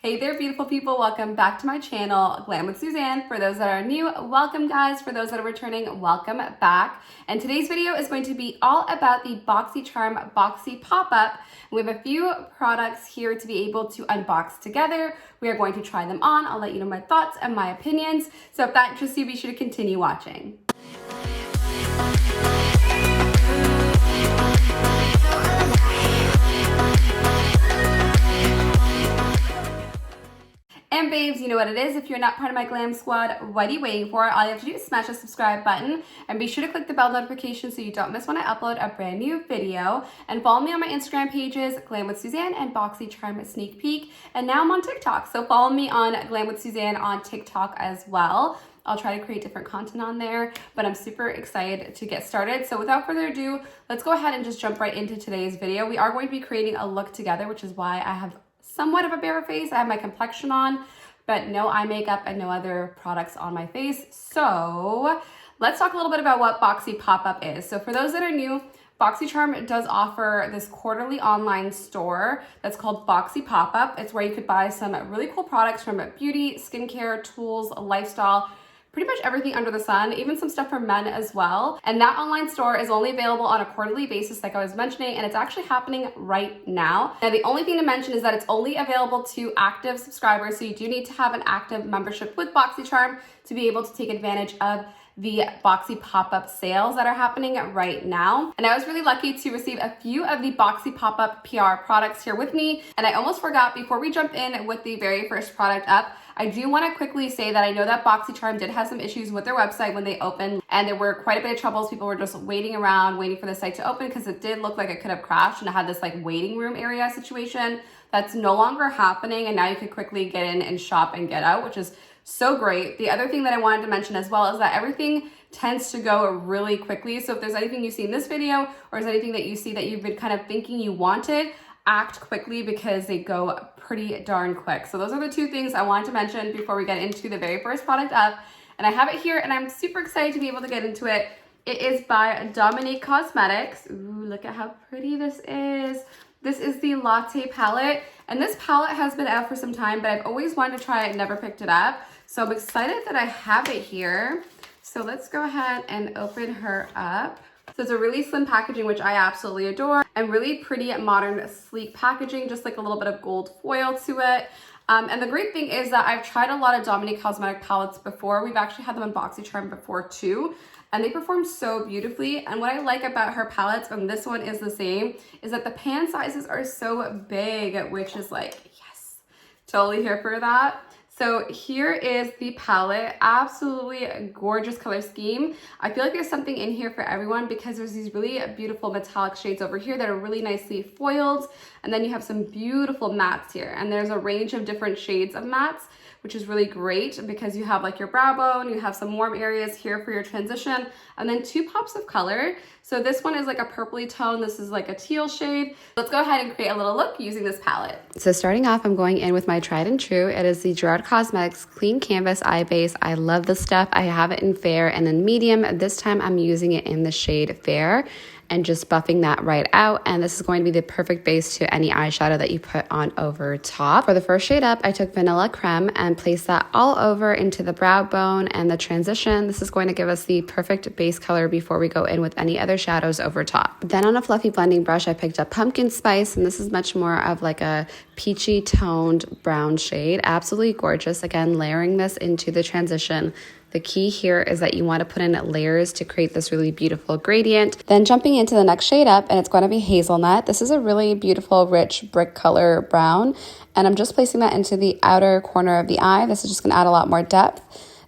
Hey there, beautiful people. Welcome back to my channel, Glam with Suzanne. For those that are new, welcome guys. For those that are returning, welcome back. And today's video is going to be all about the Boxycharm Boxy Pop-Up. We have a few products here to be able to unbox together. We are going to try them on. I'll let you know my thoughts and my opinions. So if that interests you, be sure to continue watching. And babes, you know what it is. If you're not part of my glam squad, what are you waiting for? All you have to do is smash the subscribe button and be sure to click the bell notification so you don't miss when I upload a brand new video. And follow me on my Instagram pages, Glam with Suzanne and Boxycharm Sneak Peek. And now I'm on TikTok, so follow me on Glam with Suzanne on TikTok as well. I'll try to create different content on there, but I'm super excited to get started. So without further ado, let's go ahead and just jump right into today's video. We are going to be creating a look together, which is why I have somewhat of a bare face. I have my complexion on, but no eye makeup and no other products on my face. So let's talk a little bit about what Boxy Pop-Up is. So for those that are new, Boxycharm does offer this quarterly online store that's called Boxy Pop-Up. It's where you could buy some really cool products from beauty, skincare, tools, lifestyle, pretty much everything under the sun, even some stuff for men as well. And that online store is only available on a quarterly basis, like I was mentioning, and it's actually happening right now. Now, the only thing to mention is that it's only available to active subscribers, so you do need to have an active membership with Boxycharm to be able to take advantage of the Boxy Pop-Up sales that are happening right now. And I was really lucky to receive a few of the Boxy Pop-Up PR products here with me. And I almost forgot, before we jump in with the very first product up, I do want to quickly say that I know that Boxycharm did have some issues with their website when they opened, and there were quite a bit of troubles. People were just waiting around, waiting for the site to open because it did look like it could have crashed and it had this like waiting room area situation. That's no longer happening, and now you can quickly get in and shop and get out, which is so great. The other thing that I wanted to mention as well is that everything tends to go really quickly. So if there's anything you see in this video or is anything that you see that you've been kind of thinking you wanted, act quickly because they go pretty darn quick. So those are the two things I wanted to mention before we get into the very first product up. And I have it here and I'm super excited to be able to get into it. It is by Dominique Cosmetics. Ooh, look at how pretty this is. This is the Latte palette, and this palette has been out for some time, but I've always wanted to try it, never picked it up. So I'm excited that I have it here. So let's go ahead and open her up. So it's a really slim packaging, which I absolutely adore, and really pretty, modern, sleek packaging, just like a little bit of gold foil to it. And the great thing is that I've tried a lot of Dominique Cosmetic palettes before. We've actually had them on Boxycharm before too, and they perform so beautifully. And what I like about her palettes, and this one is the same, is that the pan sizes are so big, which is like, yes, totally here for that. So here is the palette. Absolutely gorgeous color scheme. I feel like there's something in here for everyone because there's these really beautiful metallic shades over here that are really nicely foiled. And then you have some beautiful mattes here. And there's a range of different shades of mattes, which is really great because you have like your brow bone, you have some warm areas here for your transition, and then two pops of color. So this one is like a purpley tone, this is like a teal shade. Let's go ahead and create a little look using this palette. So starting off, I'm going in with my tried and true. It is the Oprah Cosmetics Clean Canvas Eye Base. I love this stuff. I have it in fair and in medium. This time I'm using it in the shade Fair and just buffing that right out. And this is going to be the perfect base to any eyeshadow that you put on over top. For the first shade up, I took Vanilla Creme and placed that all over into the brow bone and the transition. This is going to give us the perfect base color before we go in with any other shadows over top. Then on a fluffy blending brush, I picked up Pumpkin Spice, and this is much more of like a peachy toned brown shade. Absolutely gorgeous. Again, layering this into the transition. The key here is that you want to put in layers to create this really beautiful gradient. Then jumping into the next shade up, and it's going to be Hazelnut. This is a really beautiful, rich brick color brown, and I'm just placing that into the outer corner of the eye. This is just going to add a lot more depth.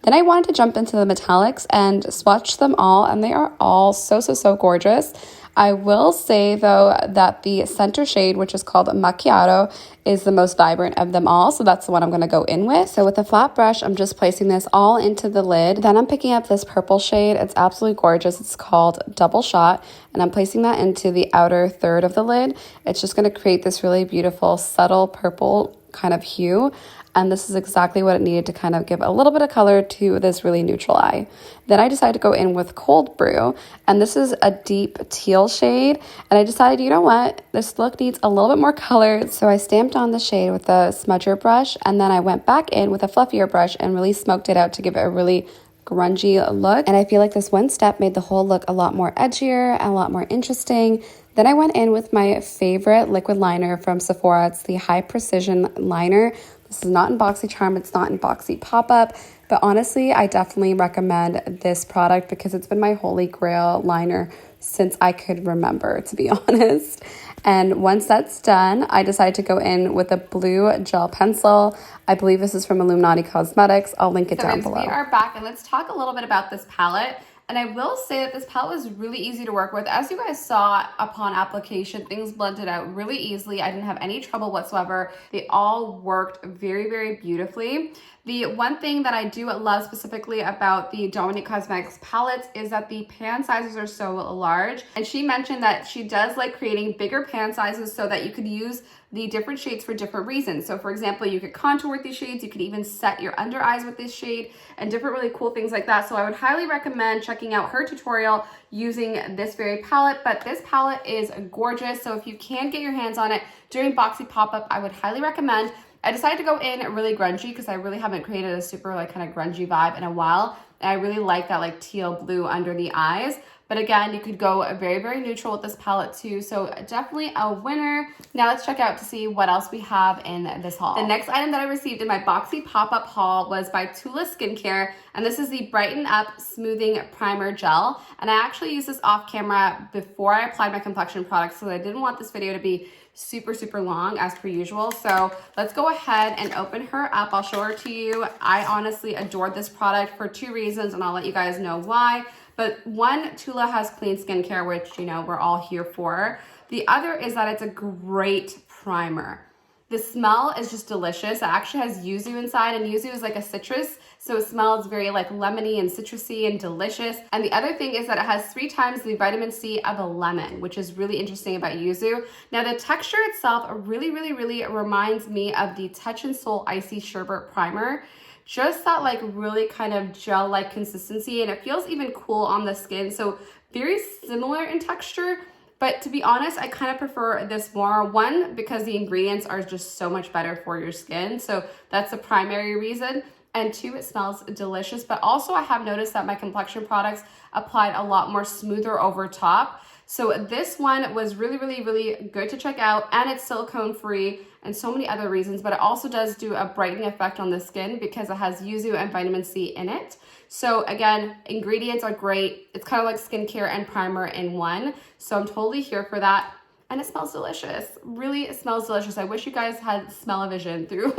Then I wanted to jump into the metallics and swatch them all, and they are all so gorgeous. I will say, though, that the center shade, which is called Macchiato, is the most vibrant of them all, so that's the one I'm going to go in with. So with a flat brush, I'm just placing this all into the lid. Then I'm picking up this purple shade. It's absolutely gorgeous. It's called Double Shot, and I'm placing that into the outer third of the lid. It's just going to create this really beautiful, subtle purple kind of hue. And this is exactly what it needed to kind of give a little bit of color to this really neutral eye. Then I decided to go in with Cold Brew, and this is a deep teal shade. And I decided, you know what, this look needs a little bit more color. So I stamped on the shade with a smudger brush, and then I went back in with a fluffier brush and really smoked it out to give it a really grungy look. And I feel like this one step made the whole look a lot more edgier and a lot more interesting. Then I went in with my favorite liquid liner from Sephora. It's the High Precision Liner. This is not in Boxycharm, it's not in Boxypop, but honestly, I definitely recommend this product because it's been my holy grail liner since I could remember, to be honest. And once that's done, I decided to go in with a blue gel pencil. I believe this is from Dominique Cosmetics. I'll link it down below. We are back, and let's talk a little bit about this palette. And I will say that this palette was really easy to work with. As you guys saw upon application, things blended out really easily. I didn't have any trouble whatsoever. They all worked very, very beautifully. The one thing that I do love specifically about the Dominique Cosmetics palettes is that the pan sizes are so large. And she mentioned that she does like creating bigger pan sizes so that you could use the different shades for different reasons. So for example, you could contour with these shades, you could even set your under eyes with this shade and different really cool things like that. So I would highly recommend checking out her tutorial using this very palette, but this palette is gorgeous. So if you can get your hands on it during Boxy pop-up, I would highly recommend. I decided to go in really grungy because I really haven't created a super like kind of grungy vibe in a while. And I really like that like teal blue under the eyes. But again, you could go very, very neutral with this palette too. So definitely a winner. Now let's check out to see what else we have in this haul. The next item that I received in my Boxy pop-up haul was by Tula Skincare. And this is the Brighten Up Smoothing Primer Gel. And I actually used this off camera before I applied my complexion products, so I didn't want this video to be super, super long as per usual. So let's go ahead and open her up. I'll show her to you. I honestly adored this product for two reasons, and I'll let you guys know why. But one, Tula has clean skincare, which, you know, we're all here for. The other is that it's a great primer. The smell is just delicious. It actually has yuzu inside, and yuzu is like a citrus, so it smells very like lemony and citrusy and delicious. And the other thing is that it has 3 times the vitamin C of a lemon, which is really interesting about yuzu. Now the texture itself really, really, really reminds me of the Touch in Sol Icy Sherbet Primer. Just that like really kind of gel-like consistency, and it feels even cool on the skin. So very similar in texture. But to be honest, I kind of prefer this more. One, because the ingredients are just so much better for your skin. So that's the primary reason. And 2, it smells delicious. But also I have noticed that my complexion products applied a lot more smoother over top. So this one was really, really, really good to check out, and it's silicone free and so many other reasons, but it also does do a brightening effect on the skin because it has yuzu and vitamin C in it. So again, ingredients are great. It's kind of like skincare and primer in one. So I'm totally here for that. And it smells delicious. Really, it smells delicious. I wish you guys had smell-o-vision through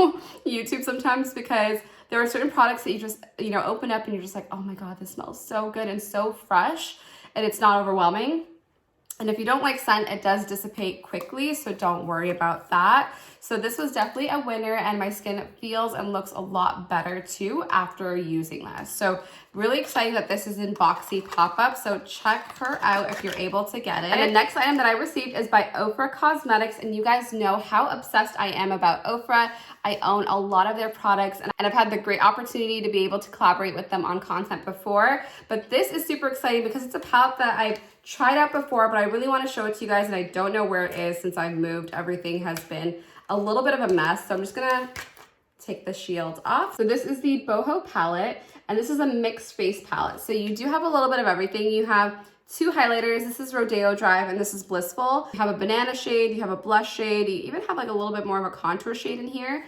YouTube sometimes, because there are certain products that you just, you know, open up and you're just like, oh my God, this smells so good and so fresh, and it's not overwhelming. And if you don't like scent, it does dissipate quickly, so don't worry about that. So this was definitely a winner, and my skin feels and looks a lot better too after using this. So really excited that this is in Boxy pop-up, so check her out if you're able to get it. And the next item that I received is by Oprah Cosmetics, and you guys know how obsessed I am about Oprah. I own a lot of their products, and I've had the great opportunity to be able to collaborate with them on content before. But this is super exciting because it's a palette that I've tried out before, but I really want to show it to you guys, and I don't know where it is since I've moved. Everything has been a little bit of a mess, so I'm just gonna take the shield off. So this is the Boho palette, and this is a mixed face palette. So you do have a little bit of everything. You have 2 highlighters. This is Rodeo Drive, and this is Blissful. You have a banana shade, you have a blush shade, you even have like a little bit more of a contour shade in here.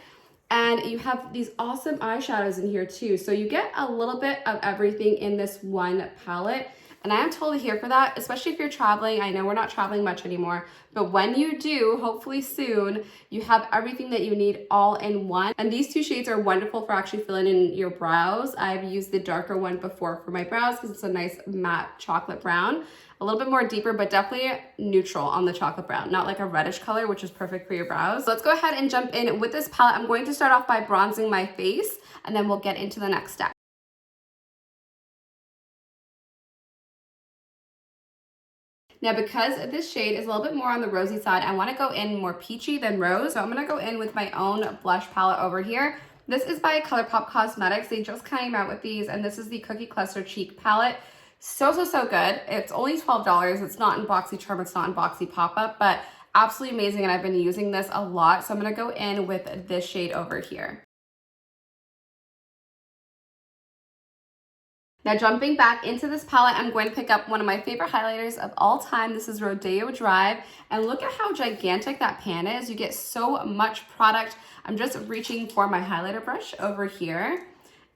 And you have these awesome eyeshadows in here too. So you get a little bit of everything in this one palette. And I am totally here for that, especially if you're traveling. I know we're not traveling much anymore, but when you do, hopefully soon, you have everything that you need all in one. And these 2 shades are wonderful for actually filling in your brows. I've used the darker one before for my brows because it's a nice matte chocolate brown. A little bit more deeper, but definitely neutral on the chocolate brown, not like a reddish color, which is perfect for your brows. So let's go ahead and jump in with this palette. I'm going to start off by bronzing my face, and then we'll get into the next step. Now, because this shade is a little bit more on the rosy side, I want to go in more peachy than rose. So I'm going to go in with my own blush palette over here. This is by Oprah Cosmetics. They just came out with these, and this is the Cookie Cluster Cheek Palette. So good. It's only $12. It's not in Boxycharm, it's not in Boxypop, but absolutely amazing, and I've been using this a lot. So I'm going to go in with this shade over here. Now, jumping back into this palette, I'm going to pick up one of my favorite highlighters of all time. This is Rodeo Drive, and look at how gigantic that pan is. You get so much product. I'm just reaching for my highlighter brush over here,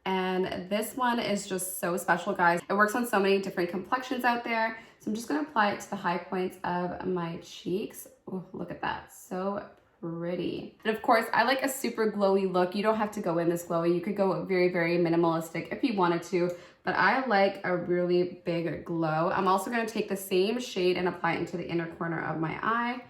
and this one is just so special, guys. It works on so many different complexions out there, so I'm just going to apply it to the high points of my cheeks. Oh, look at that. So pretty. And of course, I like a super glowy look. You don't have to go in this glowy. You could go very, very minimalistic if you wanted to, but I like a really big glow. I'm also going to take the same shade and apply it into the inner corner of my eye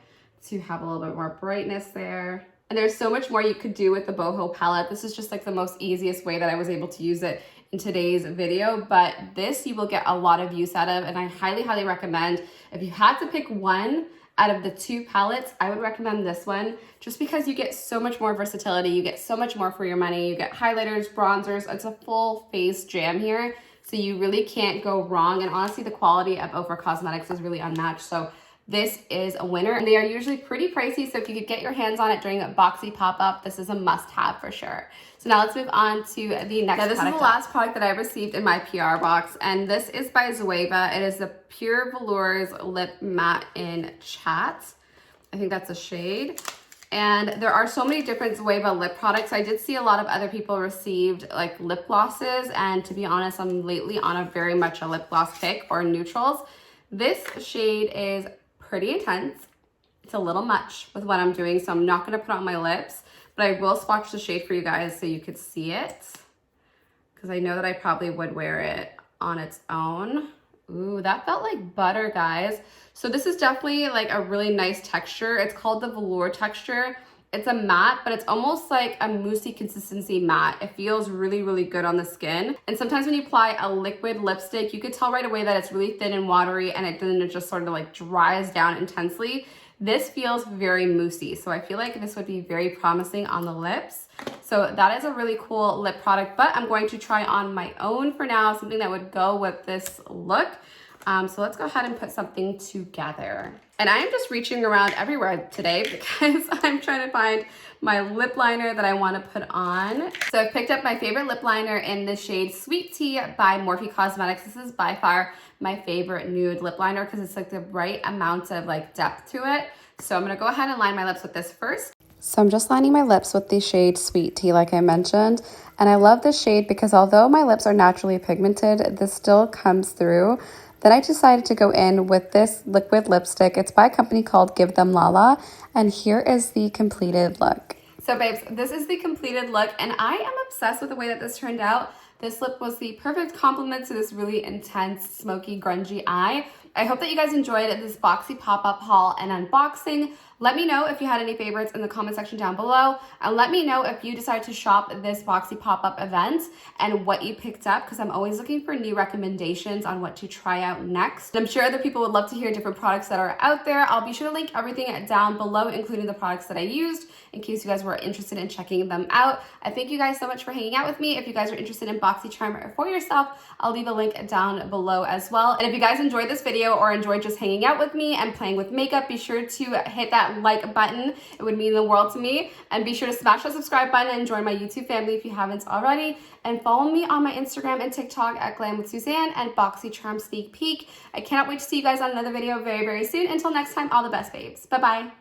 to have a little bit more brightness there. And there's so much more you could do with the boho palette. This is just like the most easiest way that I was able to use it in today's video, but this you will get a lot of use out of, and I highly recommend. If you had to pick one out of the two palettes, I would recommend this one, just because you get so much more versatility, you get so much more for your money, you get highlighters, bronzers, it's a full face jam here, so you really can't go wrong, and honestly, the quality of Oprah Cosmetics is really unmatched, so this is a winner, and they are usually pretty pricey, so if you could get your hands on it during a Boxy pop-up, this is a must-have for sure. So now let's move on to the next product. Now, this is the last product that I received in my PR box, and this is by ZOEVA. It is the Pure Velours Lip Matte in Chat. I think that's a shade. And there are so many different ZOEVA lip products. I did see a lot of other people received like lip glosses, and to be honest, I'm lately on a very much a lip gloss pick, or neutrals. This shade is pretty intense. It's a little much with what I'm doing, so I'm not going to put it on my lips, but I will swatch the shade for you guys so you could see it, because I know that I probably would wear it on its own. Ooh, that felt like butter, guys. So this is definitely like a really nice texture. It's called the velour texture. It's a matte, but it's almost like a moussey consistency matte. It feels really good on the skin. And sometimes when you apply a liquid lipstick, you could tell right away that it's really thin and watery, and it just sort of like dries down intensely. This feels very moussey, so I feel like this would be very promising on the lips. So that is a really cool lip product, but I'm going to try on my own for now, something that would go with this look. So let's go ahead and put something together. And I am just reaching around everywhere today because I'm trying to find my lip liner that I want to put on. So I've picked up my favorite lip liner in the shade Sweet Tea by Oprah Cosmetics. This is by far my favorite nude lip liner because it's like the right amount of like depth to it. So I'm going to go ahead and line my lips with this first. So I'm just lining my lips with the shade Sweet Tea like I mentioned. And I love this shade because although my lips are naturally pigmented, this still comes through. Then I decided to go in with this liquid lipstick. It's by a company called Give Them Lala, and here is the completed look. So babes, this is the completed look, and I am obsessed with the way that this turned out. This lip was the perfect complement to this really intense, smoky, grungy eye. I hope that you guys enjoyed this Boxy pop-up haul and unboxing. Let me know if you had any favorites in the comment section down below, and let me know if you decide to shop this Boxy pop-up event and what you picked up, because I'm always looking for new recommendations on what to try out next. I'm sure other people would love to hear different products that are out there. I'll be sure to link everything down below, including the products that I used, in case you guys were interested in checking them out. I thank you guys so much for hanging out with me. If you guys are interested in Boxycharm for yourself, I'll leave a link down below as well. And if you guys enjoyed this video or enjoyed just hanging out with me and playing with makeup, be sure to hit that like button. It would mean the world to me. And be sure to smash the subscribe button and join my YouTube family if you haven't already. And follow me on my Instagram and TikTok at Glam with Suzanne and Boxycharm Sneak Peek. I cannot wait to see you guys on another video very soon. Until next time, all the best, babes. Bye-bye.